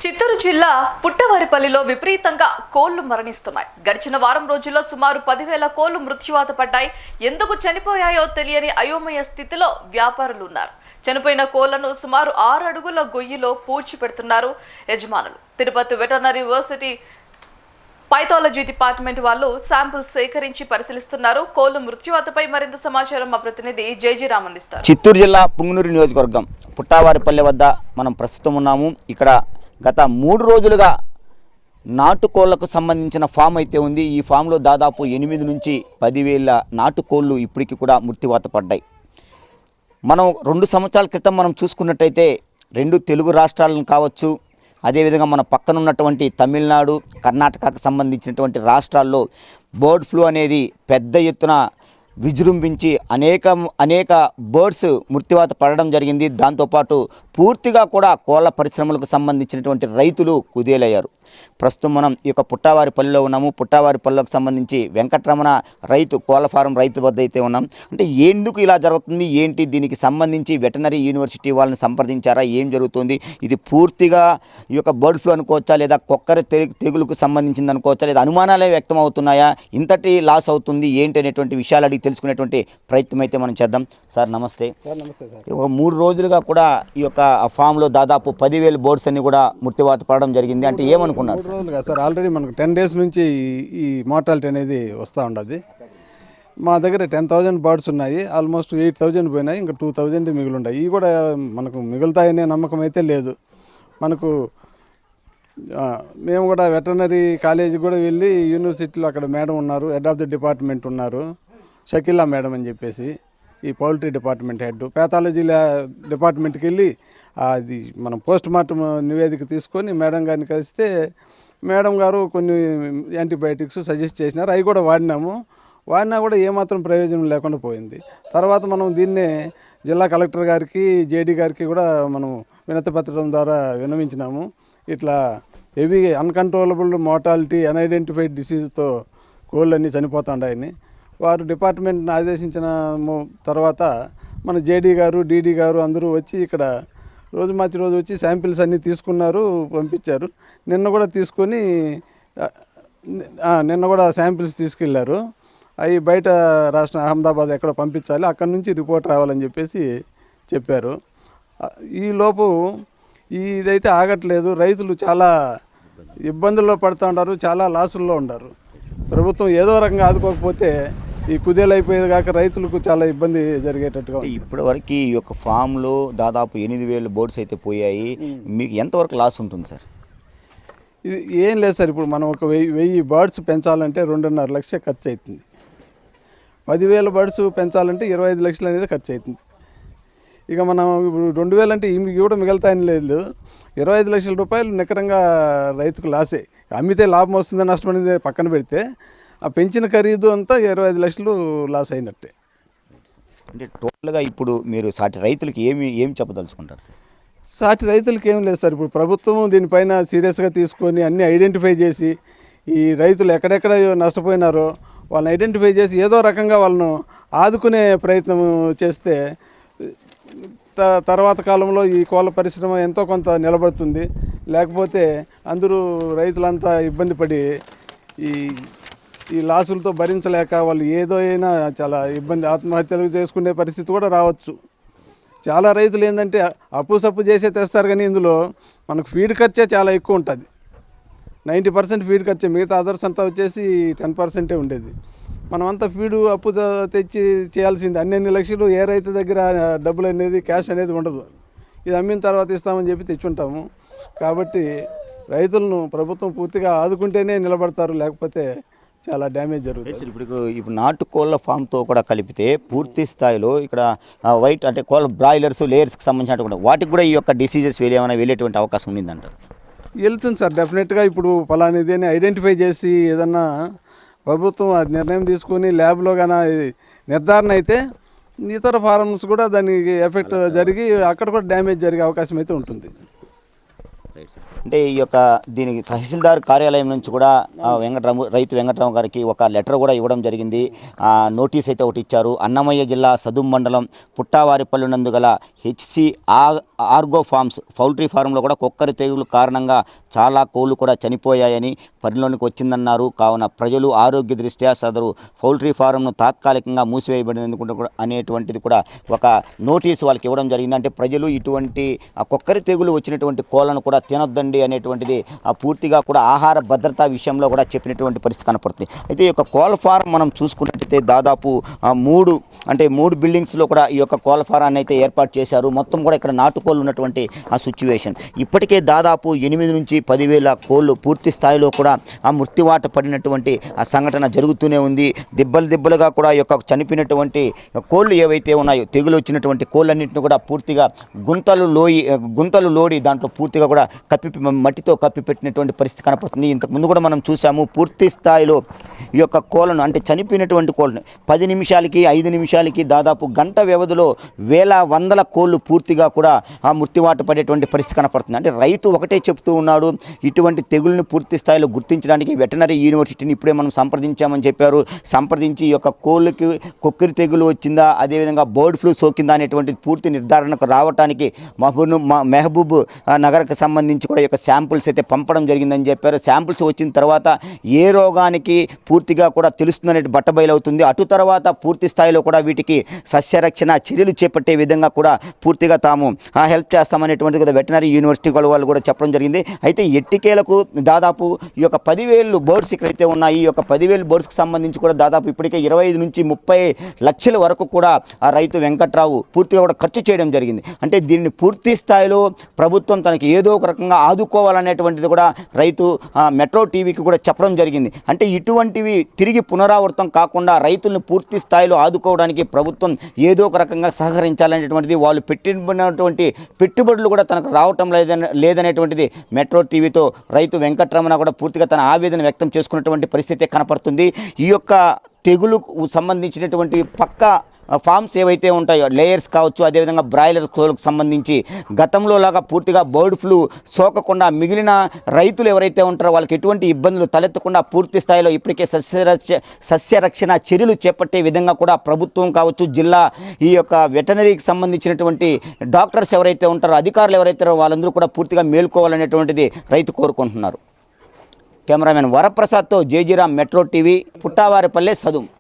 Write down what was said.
చిత్తూరు జిల్లా పుట్టవారిపల్లిలో విపరీతంగా కోళ్లు మరణిస్తున్నాయి. గడిచిన వారం రోజుల్లో సుమారు 10,000 కోళ్లు మృత్యువాత పడ్డాయి. ఎందుకు చనిపోయాయో తెలియని అయోమయ స్థితిలో వ్యాపారులు ఉన్నారు. చనిపోయిన కోళ్లను సుమారు 6 అడుగుల గొయ్యిలో పూడ్చిపెడుతున్నారు యజమానులు. Tirupati veterinary university pathology department వాళ్ళు శాంపిల్స్ సేకరించి పరిశీలిస్తున్నారు. కోళ్లు మృత్యువాతపై మరింత సమాచారం మా ప్రతినిధి జేజీ రామ్ అందిస్తారు. చిత్తూరు జిల్లా పుంగనూరు నియోజకవర్గం పుట్టవారిపల్లి వద్ద మనం ప్రస్తుతం ఉన్నాము. ఇక్కడ గత 3 రోజులుగా నాటుకోళ్లకు సంబంధించిన ఫామ్ అయితే ఉంది. ఈ ఫామ్లో దాదాపు 8 నుంచి 10,000 నాటుకోళ్లు ఇప్పటికీ కూడా మృత్యువాత పడ్డాయి. మనం 2 సంవత్సరాల క్రితం మనం చూసుకున్నట్టయితే 2 తెలుగు రాష్ట్రాలను కావచ్చు, అదేవిధంగా మన పక్కన ఉన్నటువంటి తమిళనాడు, కర్ణాటకకు సంబంధించినటువంటి రాష్ట్రాల్లో బర్డ్ ఫ్లూ అనేది పెద్ద ఎత్తున విజృంభించి అనేక బర్డ్స్ మృత్యువాత పడడం జరిగింది. దాంతోపాటు పూర్తిగా కూడా కోళ్ల పరిశ్రమలకు సంబంధించినటువంటి రైతులు కుదేలయ్యారు. ప్రస్తుతం మనం ఈ యొక్క పుట్టవారిపల్లిలో ఉన్నాము. పుట్టవారిపల్లికి సంబంధించి వెంకటరమణ రైతు కోళ్ల ఫారం రైతు వద్ద అయితే ఉన్నాం. అంటే ఎందుకు ఇలా జరుగుతుంది, ఏంటి, దీనికి సంబంధించి వెటర్నరీ యూనివర్సిటీ వాళ్ళని సంప్రదించారా, ఏం జరుగుతుంది, ఇది పూర్తిగా ఈ యొక్క బర్డ్ ఫ్లూ అనుకోవచ్చా, లేదా కొక్కర తెగులుకు సంబంధించింది అనుకోవచ్చా, లేదా అనుమానాలే వ్యక్తం అవుతున్నాయా, ఇంతటి లాస్ అవుతుంది ఏంటి అనేటువంటి విషయాలు అడిగి తెలుసుకునేటువంటి ప్రయత్నం అయితే మనం చేద్దాం. సార్ నమస్తే. ఒక 3 రోజులుగా కూడా ఈ యొక్క ఫామ్లో దాదాపు 10,000 బర్డ్స్ అన్ని కూడా మృత్యువాత పడడం జరిగింది. అంటే ఏమనుకున్నారు సార్? ఆల్రెడీ మనకు 10 days నుంచి ఈ మార్టాలిటీ అనేది వస్తూ ఉండదు. మా దగ్గర 10,000 బర్డ్స్ ఉన్నాయి. ఆల్మోస్ట్ 8,000 పోయినాయి, ఇంకా 2,000 మిగిలి ఉన్నాయి. ఇవి కూడా మనకు మిగులుతాయనే నమ్మకం అయితే లేదు మనకు. మేము కూడా వెటర్నరీ కాలేజీ కూడా వెళ్ళి యూనివర్సిటీలో అక్కడ మేడం ఉన్నారు, హెడ్ ఆఫ్ ది డిపార్ట్మెంట్ ఉన్నారు, షకీలా మేడం అని చెప్పేసి, ఈ పౌల్ట్రీ డిపార్ట్మెంట్ హెడ్. ప్యాథాలజీ డిపార్ట్మెంట్కి వెళ్ళి అది మనం పోస్ట్ మార్టం నివేదిక తీసుకొని మేడం గారిని కలిస్తే మేడం గారు కొన్ని యాంటీబయాటిక్స్ సజెస్ట్ చేసినారు. అవి కూడా వాడినా కూడా ఏమాత్రం ప్రయోజనం లేకుండా పోయింది. తర్వాత మనం దీన్నే జిల్లా కలెక్టర్ గారికి, జేడీ గారికి కూడా మనం వినతి పత్రం ద్వారా విన్నవించినాము. ఇట్లా హెవీ అన్కంట్రోలబుల్ మార్టాలిటీ, అన్ఐడెంటిఫైడ్ డిసీజ్తో కోళ్ళన్నీ చనిపోతుంటాయని వారు డిపార్ట్మెంట్ని ఆదేశించిన తర్వాత మన జేడీ గారు, డీడీ గారు అందరూ వచ్చి ఇక్కడ రోజు వచ్చి శాంపిల్స్ అన్నీ తీసుకున్నారు, పంపించారు. నిన్న కూడా శాంపిల్స్ తీసుకెళ్లారు. అవి బయట రాష్ట్రం అహ్మదాబాద్ ఎక్కడ పంపించాలి, అక్కడ నుంచి రిపోర్ట్ రావాలని చెప్పేసి చెప్పారు. ఈలోపు ఇదైతే ఆగట్లేదు. రైతులు చాలా ఇబ్బందుల్లో పడుతూ ఉంటారు, చాలా లాసుల్లో ఉన్నారు. ప్రభుత్వం ఏదో రకంగా ఆదుకోకపోతే ఈ కుదేలైపోయేది కాక రైతులకు చాలా ఇబ్బంది జరిగేటట్టుగా. ఇప్పటివరకు ఈ యొక్క ఫామ్లో దాదాపు 8,000 బర్డ్స్ అయితే పోయాయి. మీకు ఎంతవరకు లాస్ ఉంటుంది సార్? ఇది ఏం లేదు సార్. ఇప్పుడు మనం ఒక 1000 బర్డ్స్ పెంచాలంటే 2.5 లక్షలు ఖర్చు అవుతుంది. 10,000 బర్డ్స్ పెంచాలంటే 25 లక్షలు అనేది ఖర్చు అవుతుంది. ఇక మనం ఇప్పుడు 2,000 అంటే ఇవి కూడా మిగులుతాయని లేదు. 25 లక్షల రూపాయలు నికరంగా రైతుకు లాసే. అమ్మితే లాభం వస్తుందని నష్టం అనేది పక్కన పెడితే ఆ పెంచిన ఖరీదు అంతా 25 లక్షలు లాస్ అయినట్టే. అంటే టోటల్గా ఇప్పుడు మీరు సాటి రైతులకి ఏమి చెప్పదలుచుకుంటారు సార్? సాటి రైతులకి ఏం లేదు సార్. ఇప్పుడు ప్రభుత్వం దీనిపైన సీరియస్గా తీసుకొని అన్నీ ఐడెంటిఫై చేసి ఈ రైతులు ఎక్కడెక్కడ నష్టపోయినారో వాళ్ళని ఐడెంటిఫై చేసి ఏదో రకంగా వాళ్ళను ఆదుకునే ప్రయత్నం చేస్తే తర్వాత కాలంలో ఈ కోళ్ళ పరిశ్రమ ఎంతో కొంత నిలబడుతుంది. లేకపోతే అందరూ రైతులంతా ఇబ్బంది పడి ఈ లాసులతో భరించలేక వాళ్ళు ఏదో అయినా చాలా ఇబ్బంది ఆత్మహత్యలు చేసుకునే పరిస్థితి కూడా రావచ్చు. చాలా రైతులు ఏంటంటే అప్పు చేసే తెస్తారు, కానీ ఇందులో మనకు ఫీడ్ ఖర్చే చాలా ఎక్కువ ఉంటుంది. 90% ఫీడ్ ఖర్చే, మిగతా అదర్స్ అంతా వచ్చేసి 10% ఉండేది. మనమంతా ఫీడు అప్పు తెచ్చి చేయాల్సింది. అన్ని లక్షలు ఏ రైతు దగ్గర డబ్బులు అనేది క్యాష్ అనేది ఉండదు. ఇది అమ్మిన తర్వాత ఇస్తామని చెప్పి తెచ్చుంటాము. కాబట్టి రైతులను ప్రభుత్వం పూర్తిగా ఆదుకుంటేనే నిలబడతారు, లేకపోతే చాలా డ్యామేజ్ జరుగుతుంది. ఇప్పుడు నాటుకోళ్ళ ఫామ్తో కూడా కలిపితే పూర్తి స్థాయిలో ఇక్కడ వైట్ అంటే కోళ్ళ బ్రాయిలర్స్, లేయర్స్కి సంబంధించినటువంటి వాటికి కూడా ఈ యొక్క డిసీజెస్ వెళ్ళేటువంటి అవకాశం ఉండిందంటారు? వెళ్తుంది సార్, డెఫినెట్గా. ఇప్పుడు ఫలానిది అని ఐడెంటిఫై చేసి ఏదన్నా ప్రభుత్వం అది నిర్ణయం తీసుకొని ల్యాబ్లో కానీ నిర్ధారణ అయితే ఇతర ఫారమ్స్ కూడా దానికి ఎఫెక్ట్ జరిగి అక్కడ కూడా డ్యామేజ్ జరిగే అవకాశం అయితే ఉంటుంది. అంటే ఈ యొక్క దీనికి తహసీల్దార్ కార్యాలయం నుంచి కూడా రైతు వెంకటరామ గారికి ఒక లెటర్ కూడా ఇవ్వడం జరిగింది. నోటీస్ అయితే ఒకటి ఇచ్చారు. అన్నమయ్య జిల్లా సదుం మండలం పుట్టావారిపల్లి నందు గల హెచ్సి ఆర్గో ఫార్మ్స్ పౌల్ట్రీ ఫారంలో కూడా కొక్కరి తెగులు కారణంగా చాలా కోళ్ళు కూడా చనిపోయాయని పరిలోనికి వచ్చిందన్నారు. కావున ప్రజలు ఆరోగ్య దృష్ట్యా సదరు పౌల్ట్రీ ఫారంను తాత్కాలికంగా మూసివేయబడినందుకు అనేటువంటిది కూడా ఒక నోటీసు వాళ్ళకి ఇవ్వడం జరిగింది. అంటే ప్రజలు ఇటువంటి కొక్కరి తెగులు వచ్చినటువంటి కోళ్ళను కూడా తినొద్దండి అనేటువంటిది పూర్తిగా కూడా ఆహార భద్రతా విషయంలో కూడా చెప్పినటువంటి పరిస్థితి కనపడుతుంది. అయితే ఈ యొక్క కోళ్ళ ఫారం మనం చూసుకున్నట్టయితే దాదాపు మూడు బిల్డింగ్స్లో కూడా ఈ యొక్క కోళ్ళ ఫారాన్ని అయితే ఏర్పాటు చేశారు. మొత్తం కూడా ఇక్కడ నాటుకోళ్ళు ఉన్నటువంటి ఆ సిచ్యువేషన్. ఇప్పటికే దాదాపు 8 నుంచి 10,000 కోళ్ళు పూర్తి స్థాయిలో కూడా ఆ మృత్యువాట పడినటువంటి ఆ సంఘటన జరుగుతూనే ఉంది. దిబ్బలుగా కూడా ఈ యొక్క చనిపోయినటువంటి కోళ్ళు ఏవైతే ఉన్నాయో తెగులు వచ్చినటువంటి కోళ్ళన్నింటినీ కూడా పూర్తిగా గుంతలు లోడి దాంట్లో పూర్తిగా కూడా మట్టితో కప్పిపెట్టినటువంటి పరిస్థితి కనపడుతుంది. ఇంతకుముందు కూడా మనం చూసాము పూర్తి స్థాయిలో ఈ యొక్క కోళ్ళను అంటే చనిపోయినటువంటి కోళ్ళను 10 నిమిషాలకి 5 నిమిషాలకి దాదాపు గంట వ్యవధిలో వందల కోళ్ళు పూర్తిగా కూడా ఆ మృత్యువాట పడేటువంటి పరిస్థితి కనపడుతుంది. అంటే రైతు ఒకటే చెప్తూ ఉన్నాడు, ఇటువంటి తెగుళ్ళని పూర్తి స్థాయిలో గుర్తించడానికి వెటనరీ యూనివర్సిటీని ఇప్పుడే మనం సంప్రదించామని చెప్పారు. సంప్రదించి ఈ యొక్క కోళ్ళకి కొక్కిరి తెగులు వచ్చిందా, అదేవిధంగా బర్డ్ ఫ్లూ సోకిందా అనేటువంటి పూర్తి నిర్ధారణకు రావడానికి మెహబూబ్ నగర్కి సంబంధించి కూడా ఈ యొక్క శాంపుల్స్ అయితే పంపడం జరిగిందని చెప్పారు. శాంపుల్స్ వచ్చిన తర్వాత ఏ రోగానికి పూర్తిగా కూడా తెలుస్తుందనే బట్టబయలవుతుంది. అటు తర్వాత పూర్తి స్థాయిలో కూడా వీటికి సస్యరక్షణ చర్యలు చేపట్టే విధంగా కూడా పూర్తిగా తాము హెల్ప్ చేస్తామనేటువంటిది కూడా వెటనరీ యూనివర్సిటీ వాళ్ళు కూడా చెప్పడం జరిగింది. అయితే ఎట్టికేలకు దాదాపు ఈ యొక్క 10,000 బర్డ్స్ ఇక్కడైతే ఉన్నాయి. ఈ యొక్క 10,000 బర్డ్స్కి సంబంధించి కూడా దాదాపు ఇప్పటికే 25 నుంచి 30 లక్షల వరకు కూడా ఆ రైతు వెంకట్రావు పూర్తిగా కూడా ఖర్చు చేయడం జరిగింది. అంటే దీన్ని పూర్తి స్థాయిలో ప్రభుత్వం తనకి ఏదో ఒక రకంగా ఆదుకోవాలనేటువంటిది కూడా రైతు మెట్రో టీవీకి కూడా చెప్పడం జరిగింది. అంటే ఇటువంటివి తిరిగి పునరావృతం కాకుండా రైతులను పూర్తి స్థాయిలో ఆదుకోవడానికి ప్రభుత్వం ఏదో ఒక రకంగా సహకరించాలనేటువంటిది, వాళ్ళు పెట్టినటువంటి పెట్టుబడులు కూడా తనకు రావటం లేదనేటువంటిది మెట్రో టీవీతో రైతు వెంకటరమణ కూడా పూర్తిగా తన ఆవేదన వ్యక్తం చేసుకున్నటువంటి పరిస్థితి కనపడుతుంది. ఈ యొక్క తెగులుకు సంబంధించినటువంటి పక్కా ఫామ్స్ ఏవైతే ఉంటాయో లేయర్స్ కావచ్చు, అదేవిధంగా బ్రాయిలర్ కోళ్ళకు సంబంధించి గతంలో లాగా పూర్తిగా బర్డ్ ఫ్లూ సోకకుండా మిగిలిన రైతులు ఎవరైతే ఉంటారో వాళ్ళకి ఎటువంటి ఇబ్బందులు తలెత్తకుండా పూర్తి స్థాయిలో ఇప్పటికే సస్యరక్షణ చర్యలు చేపట్టే విధంగా కూడా ప్రభుత్వం కావచ్చు, జిల్లా ఈ యొక్క వెటనరీకి సంబంధించినటువంటి డాక్టర్స్ ఎవరైతే ఉంటారో, అధికారులు ఎవరైతే ఉంటారో వాళ్ళందరూ కూడా పూర్తిగా మేల్కోవాలనేటువంటిది రైతు కోరుకుంటున్నారు. కెమెరామెన్ వరప్రసాద్తో జేజీరామ్, మెట్రో టీవీ, పుట్టావారిపల్లె, సదుం.